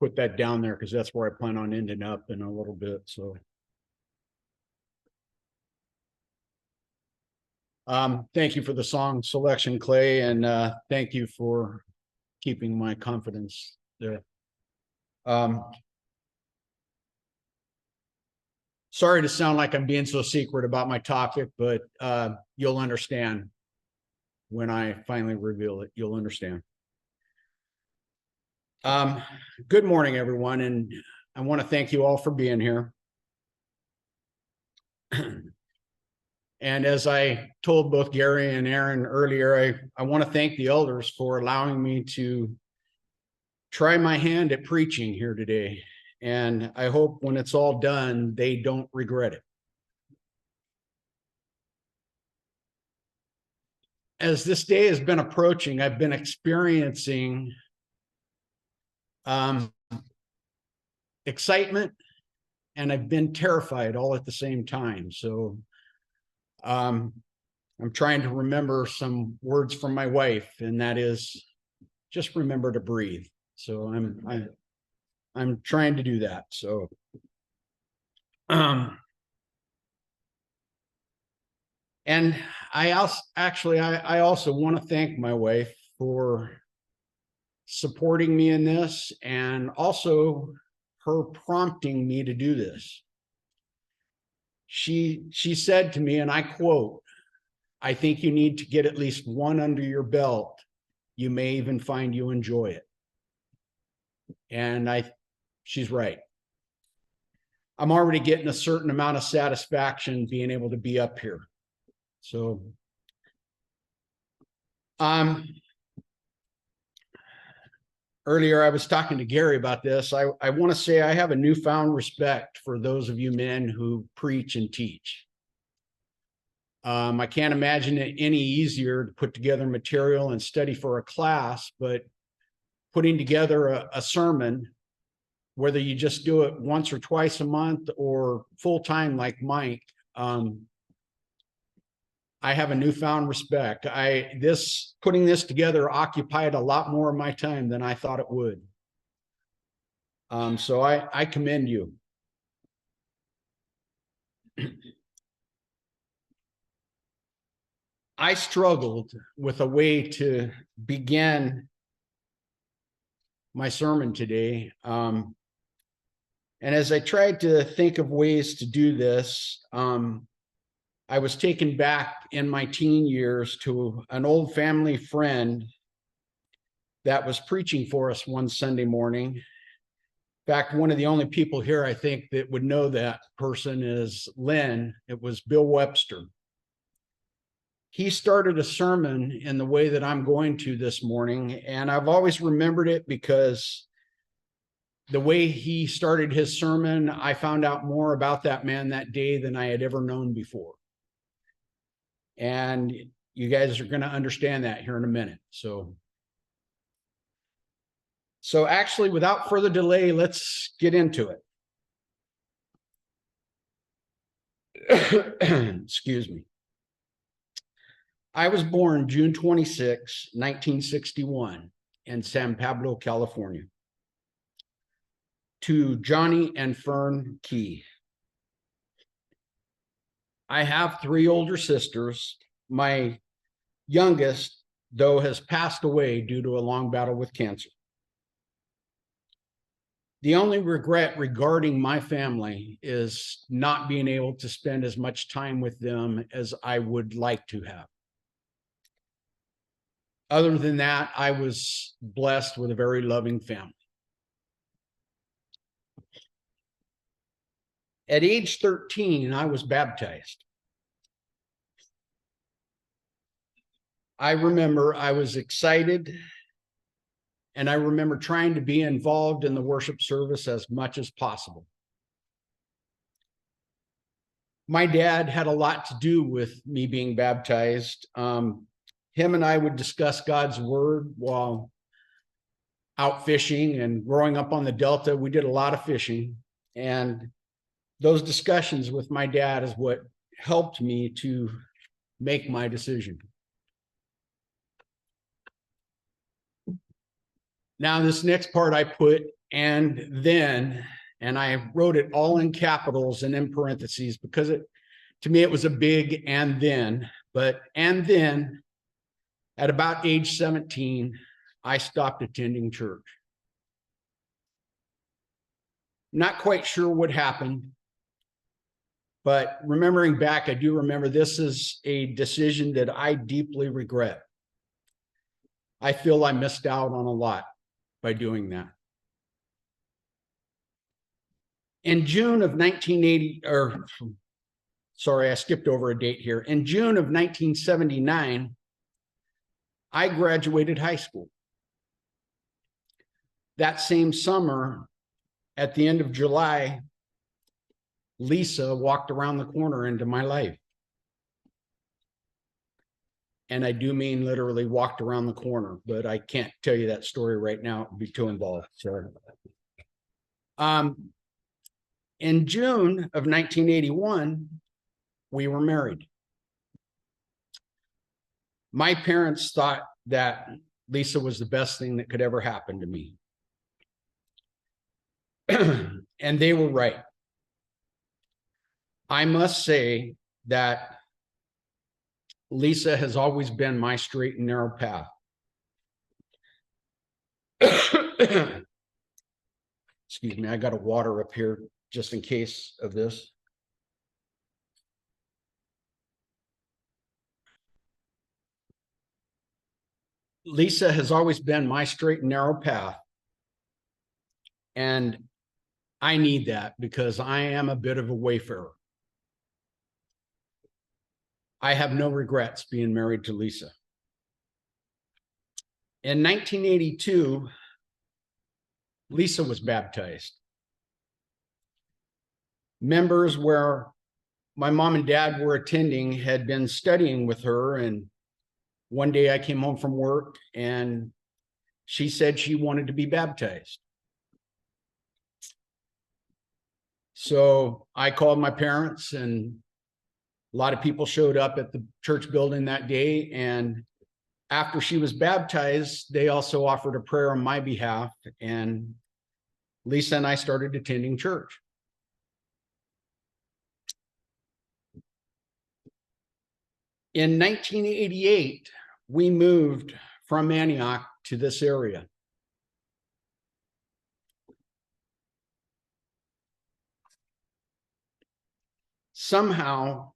put that down there because that's where I plan on ending up in a little bit. So thank you for the song selection, Clay, and thank you for keeping my confidence there. Sorry to sound like I'm being so secret about my topic, but you'll understand when I finally reveal it. You'll understand. Good morning, everyone, and I want to thank you all for being here. And as I told both Gary and Aaron earlier, I want to thank the elders for allowing me to try my hand at preaching here today. And I hope when it's all done, they don't regret it. As this day has been approaching, I've been experiencing excitement, and I've been terrified all at the same time. So I'm trying to remember some words from my wife, and that is just remember to breathe. So I'm trying to do that. So and I also want to thank my wife for supporting me in this, and also her prompting me to do this. She said to me, and I quote, "I think you need to get at least one under your belt. You may even find you enjoy it." And she's right. I'm already getting a certain amount of satisfaction being able to be up here. So earlier I was talking to Gary about this. I want to say I have a newfound respect for those of you men who preach and teach. I can't imagine it any easier to put together material and study for a class, but putting together a sermon, whether you just do it once or twice a month or full-time like Mike, I have a newfound respect. Putting this together occupied a lot more of my time than I thought it would. So I commend you. I struggled with a way to begin my sermon today. And as I tried to think of ways to do this, I was taken back in my teen years to an old family friend that was preaching for us one Sunday morning. In fact, one of the only people here I think that would know that person is Lynn. It was Bill Webster. He started a sermon in the way that I'm going to this morning, and I've always remembered it because the way he started his sermon, I found out more about that man that day than I had ever known before. And you guys are going to understand that here in a minute. So actually, without further delay, let's get into it. Excuse me. I was born June 26, 1961 in San Pablo, California, to Johnny and Fern Key. I have 3 older sisters. My youngest, though, has passed away due to a long battle with cancer. The only regret regarding my family is not being able to spend as much time with them as I would like to have. Other than that, I was blessed with a very loving family. At age 13, I was baptized. I remember I was excited, and I remember trying to be involved in the worship service as much as possible. My dad had a lot to do with me being baptized. Him and I would discuss God's word while out fishing, and growing up on the Delta, we did a lot of fishing. And those discussions with my dad is what helped me to make my decision. Now, this next part I put and then, and I wrote it all in capitals and in parentheses because to me, it was a big and then, and then at about age 17, I stopped attending church. Not quite sure what happened, but remembering back, I do remember this is a decision that I deeply regret. I feel I missed out on a lot by doing that. In June of 1980, or sorry, I skipped over a date here. In June of 1979, I graduated high school. That same summer, at the end of July, Lisa walked around the corner into my life. And I do mean literally walked around the corner, but I can't tell you that story right now. It would be too involved. Sorry. In June of 1981, we were married. My parents thought that Lisa was the best thing that could ever happen to me. And they were right. I must say that Lisa has always been my straight and narrow path. Excuse me, I got a water up here just in case of this. Lisa has always been my straight and narrow path. And I need that because I am a bit of a wayfarer. I have no regrets being married to Lisa. In 1982, Lisa was baptized. Members where my mom and dad were attending had been studying with her, and one day I came home from work and she said she wanted to be baptized. So I called my parents, and a lot of people showed up at the church building that day. And after she was baptized, they also offered a prayer on my behalf. And Lisa and I started attending church. In 1988, we moved from Antioch to this area. Somehow,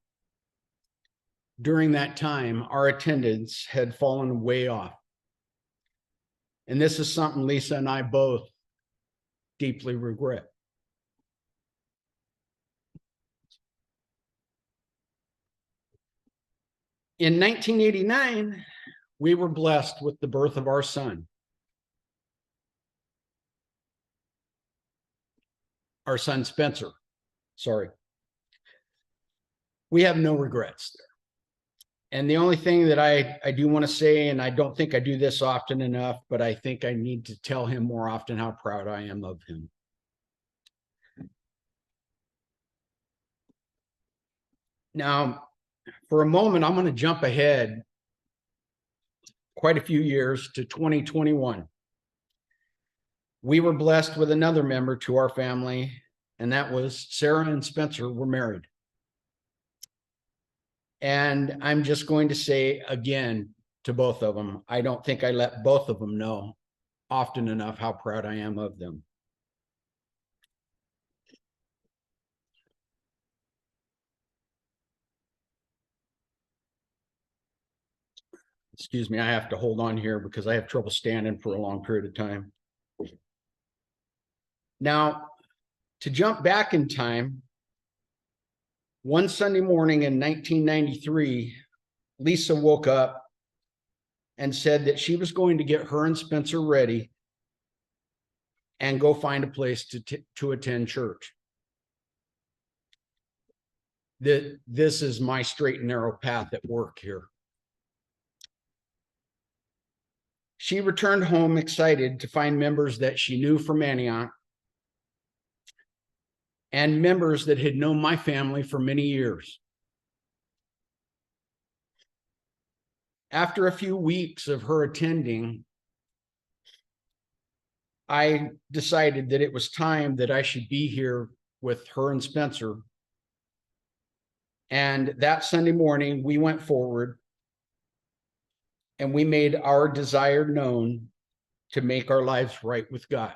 during that time, our attendance had fallen way off. And this is something Lisa and I both deeply regret. In 1989, we were blessed with the birth of our son. Our son, Spencer. Sorry. We have no regrets there. And the only thing that I do want to say, and I don't think I do this often enough, but I think I need to tell him more often how proud I am of him. Now, for a moment, I'm going to jump ahead quite a few years to 2021. We were blessed with another member to our family, and that was Sarah and Spencer were married. And I'm just going to say again to both of them, I don't think I let both of them know often enough how proud I am of them. Excuse me, I have to hold on here because I have trouble standing for a long period of time. Now, to jump back in time, one Sunday morning in 1993, Lisa woke up and said that she was going to get her and Spencer ready and go find a place to attend church. This is my straight and narrow path at work here. She returned home excited to find members that she knew from Antioch and members that had known my family for many years. After a few weeks of her attending, I decided that it was time that I should be here with her and Spencer. And that Sunday morning, we went forward and we made our desire known to make our lives right with God.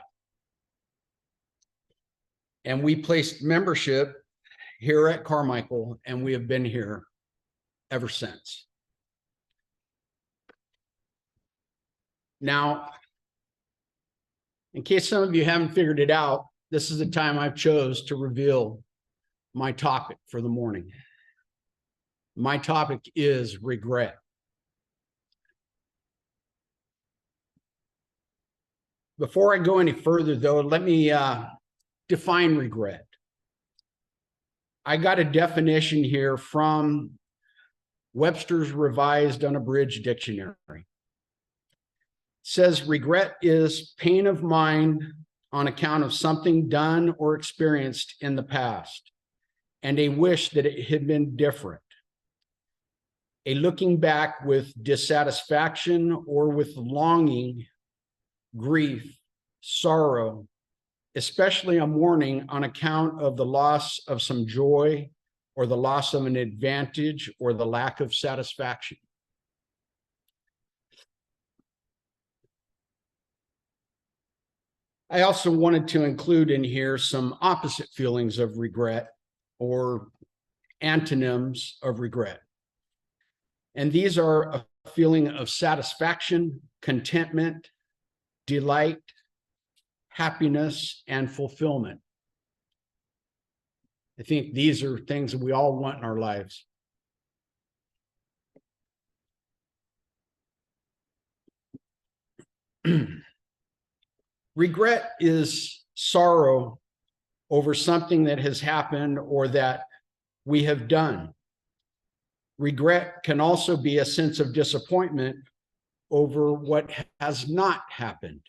And we placed membership here at Carmichael, and we have been here ever since. Now, in case some of you haven't figured it out, this is the time I've chose to reveal my topic for the morning. My topic is regret. Before I go any further, though, let me define regret. I got a definition here from Webster's Revised Unabridged Dictionary. It says regret is pain of mind on account of something done or experienced in the past, and a wish that it had been different. A looking back with dissatisfaction or with longing, grief, sorrow, especially a mourning on account of the loss of some joy or the loss of an advantage or the lack of satisfaction. I also wanted to include in here some opposite feelings of regret or antonyms of regret. And these are a feeling of satisfaction, contentment, delight, happiness, and fulfillment. I think these are things that we all want in our lives. Regret is sorrow over something that has happened or that we have done. Regret can also be a sense of disappointment over what has not happened.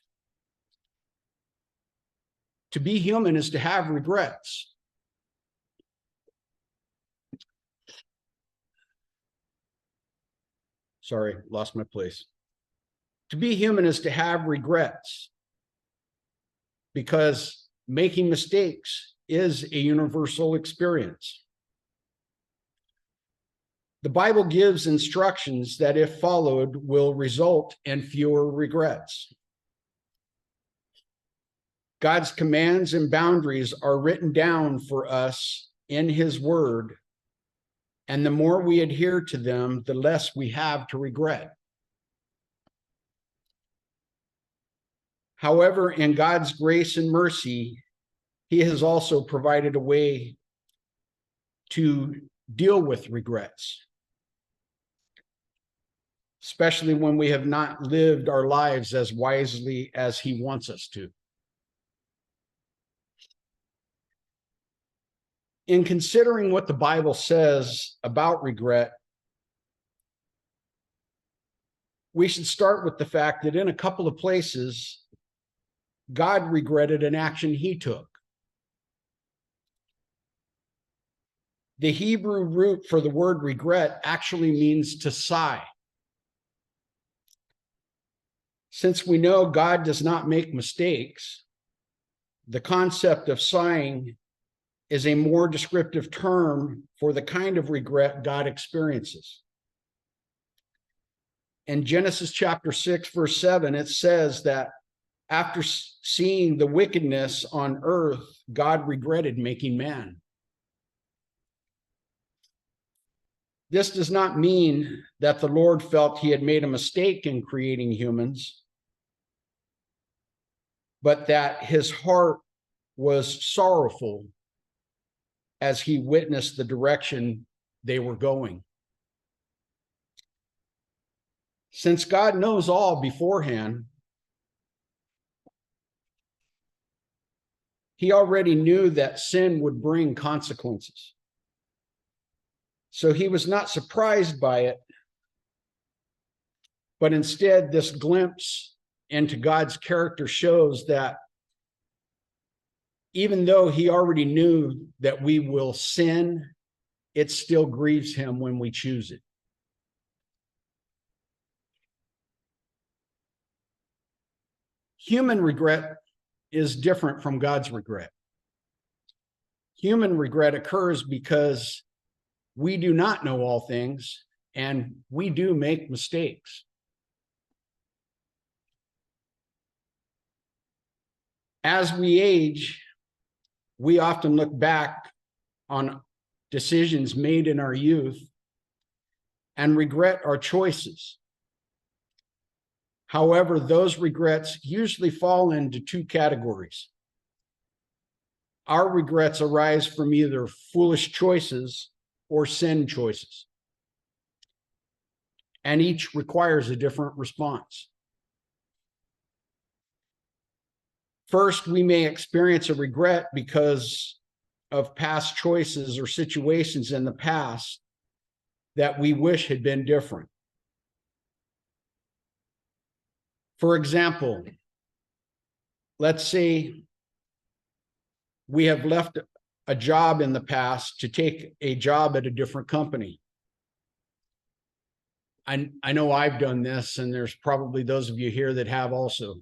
To be human is to have regrets. Sorry, lost my place. To be human is to have regrets, because making mistakes is a universal experience. The Bible gives instructions that, if followed, will result in fewer regrets. God's commands and boundaries are written down for us in His Word, and the more we adhere to them, the less we have to regret. However, in God's grace and mercy, He has also provided a way to deal with regrets, especially when we have not lived our lives as wisely as He wants us to. In considering what the Bible says about regret, we should start with the fact that in a couple of places, God regretted an action He took. The Hebrew root for the word regret actually means to sigh. Since we know God does not make mistakes, the concept of sighing is a more descriptive term for the kind of regret God experiences. In Genesis chapter 6, verse 7, it says that after seeing the wickedness on earth, God regretted making man. This does not mean that the Lord felt He had made a mistake in creating humans, but that His heart was sorrowful as He witnessed the direction they were going. Since God knows all beforehand, He already knew that sin would bring consequences. So He was not surprised by it, but instead, this glimpse into God's character shows that even though He already knew that we will sin, it still grieves Him when we choose it. Human regret is different from God's regret. Human regret occurs because we do not know all things and we do make mistakes. As we age, we often look back on decisions made in our youth and regret our choices. However, those regrets usually fall into two categories. Our regrets arise from either foolish choices or sin choices, and each requires a different response. First, we may experience a regret because of past choices or situations in the past that we wish had been different. For example, let's say we have left a job in the past to take a job at a different company. I know I've done this, and there's probably those of you here that have also.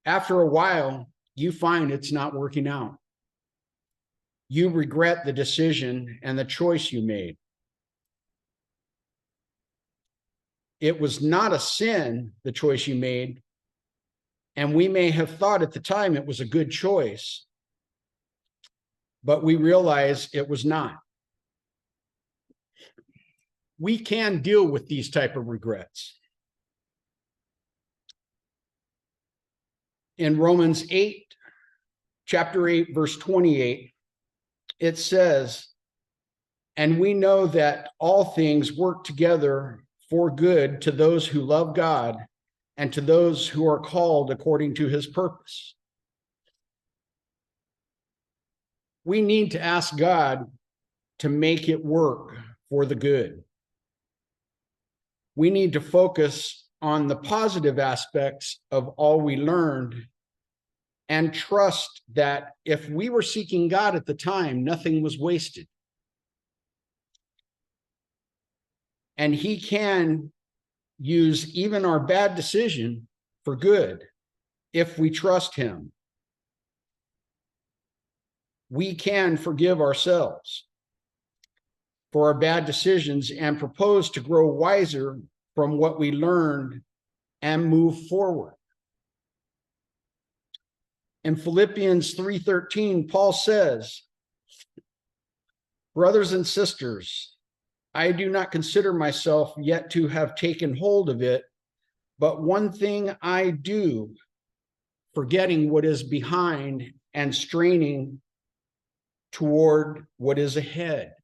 After a while, you find it's not working out. You regret the decision and the choice you made. It was not a sin, the choice you made, and we may have thought at the time it was a good choice, but we realize it was not. We can deal with these type of regrets. In Romans 8, chapter 8, verse 28, it says, "And we know that all things work together for good to those who love God and to those who are called according to his purpose." We need to ask God to make it work for the good. We need to focus on the positive aspects of all we learned and trust that if we were seeking God at the time, nothing was wasted. And he can use even our bad decision for good if we trust him. We can forgive ourselves for our bad decisions and propose to grow wiser from what we learned and move forward. In Philippians 3:13, Paul says, "Brothers and sisters, I do not consider myself yet to have taken hold of it, but one thing I do, forgetting what is behind and straining toward what is ahead."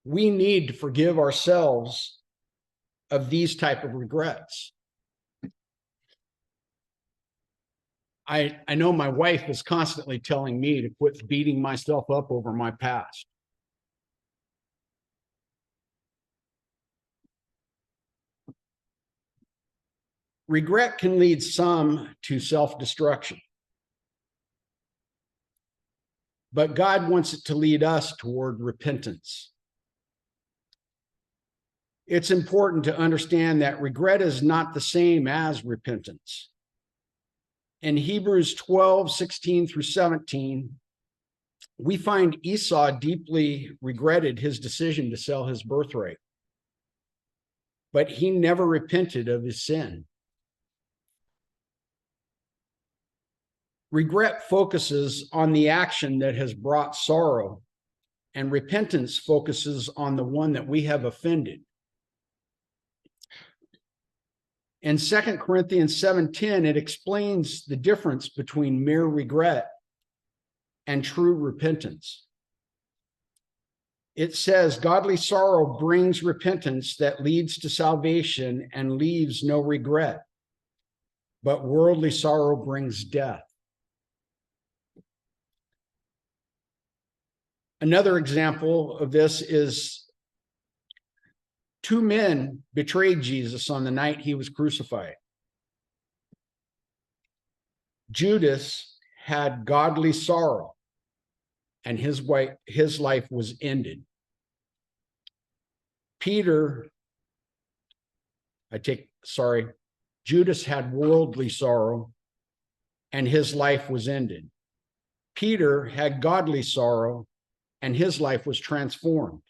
We need to forgive ourselves of these type of regrets. I know my wife is constantly telling me to quit beating myself up over my past. Regret can lead some to self-destruction, but God wants it to lead us toward repentance. It's important to understand that regret is not the same as repentance. In Hebrews 12:16-17, we find Esau deeply regretted his decision to sell his birthright, but he never repented of his sin. Regret focuses on the action that has brought sorrow, and repentance focuses on the one that we have offended. In 2 Corinthians 7:10, it explains the difference between mere regret and true repentance. It says, "Godly sorrow brings repentance that leads to salvation and leaves no regret, but worldly sorrow brings death." Another example of this is two men betrayed Jesus on the night he was crucified. Judas had godly sorrow, and his life was ended. Peter Judas had worldly sorrow and his life was ended. Peter had godly sorrow and his life was transformed.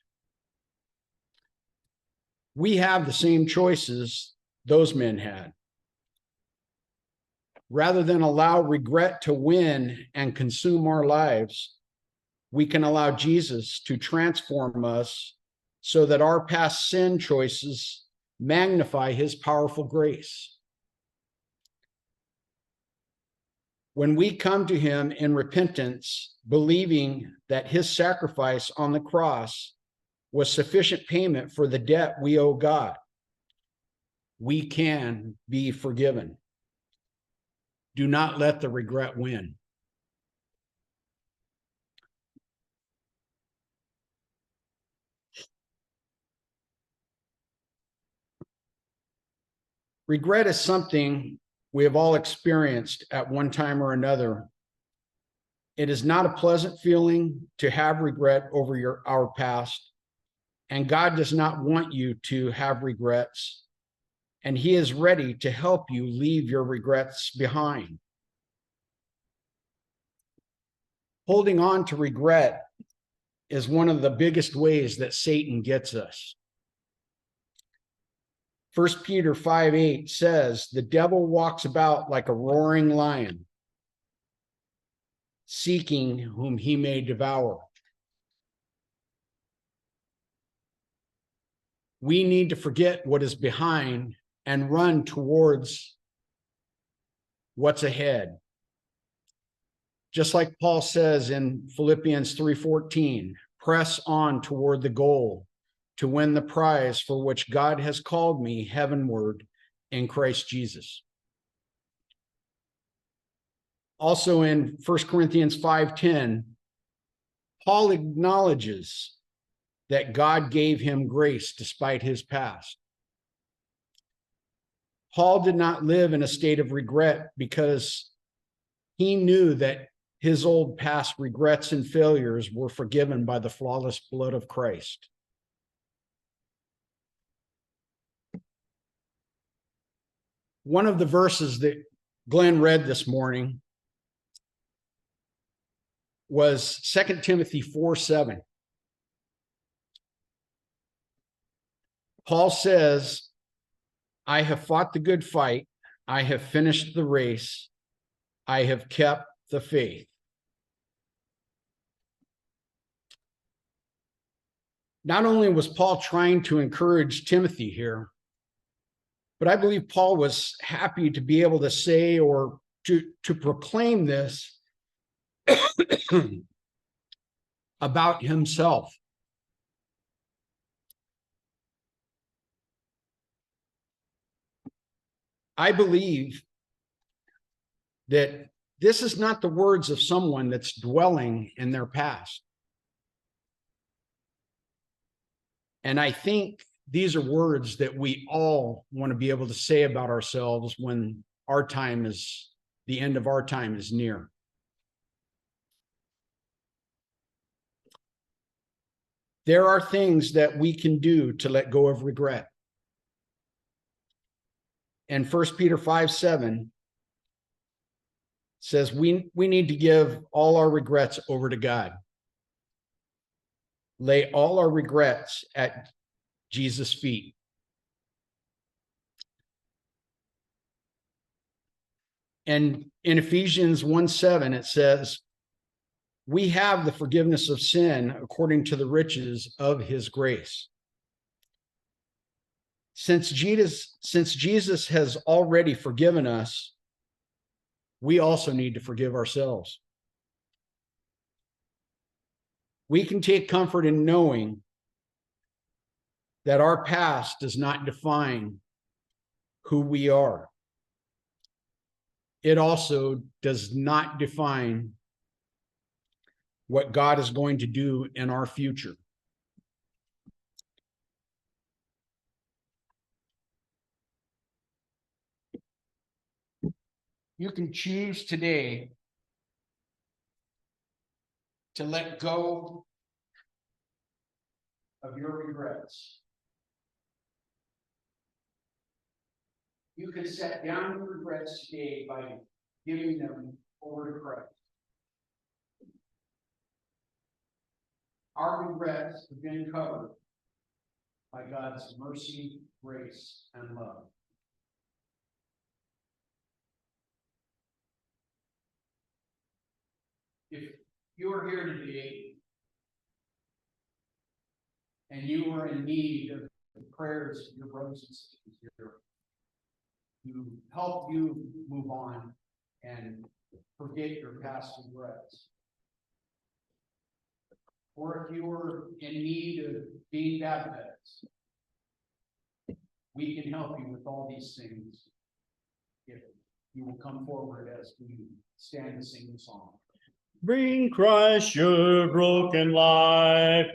We have the same choices those men had. Rather than allow regret to win and consume our lives, we can allow Jesus to transform us so that our past sin choices magnify his powerful grace. When we come to him in repentance, believing that his sacrifice on the cross was sufficient payment for the debt we owe God, we can be forgiven. Do not let the regret win. Regret is something we have all experienced at one time or another. It is not a pleasant feeling to have regret over our past, and God does not want you to have regrets, and he is ready to help you leave your regrets behind. Holding on to regret is one of the biggest ways that Satan gets us. 1 Peter 5:8 says, the devil walks about like a roaring lion, seeking whom he may devour. We need to forget what is behind and run towards what's ahead. Just like Paul says in Philippians 3:14, press on toward the goal to win the prize for which God has called me heavenward in Christ Jesus. Also in 1 Corinthians 5:10, Paul acknowledges that God gave him grace despite his past. Paul did not live in a state of regret because he knew that his old past regrets and failures were forgiven by the flawless blood of Christ. One of the verses that Glenn read this morning was 2 Timothy 4:7. Paul says, I have fought the good fight. I have finished the race. I have kept the faith. Not only was Paul trying to encourage Timothy here, but I believe Paul was happy to be able to say or to proclaim this about himself. I believe that this is not the words of someone that's dwelling in their past. And I think these are words that we all want to be able to say about ourselves when the end of our time is near. There are things that we can do to let go of regret. And 1 Peter 5:7 says we need to give all our regrets over to God. Lay all our regrets at Jesus' feet. And in Ephesians 1:7, it says, we have the forgiveness of sin according to the riches of his grace. Since Jesus has already forgiven us, we also need to forgive ourselves. We can take comfort in knowing that our past does not define who we are. It also does not define what God is going to do in our future. You can choose today to let go of your regrets. you can set down your regrets today by giving them over to Christ. Our regrets have been covered by God's mercy, grace, and love. If you are here today and you are in need of the prayers of your brothers and sisters here to help you move on and forget your past regrets, or if you are in need of being baptized, we can help you with all these things if you will come forward as we stand to sing the song. Bring Christ your broken life.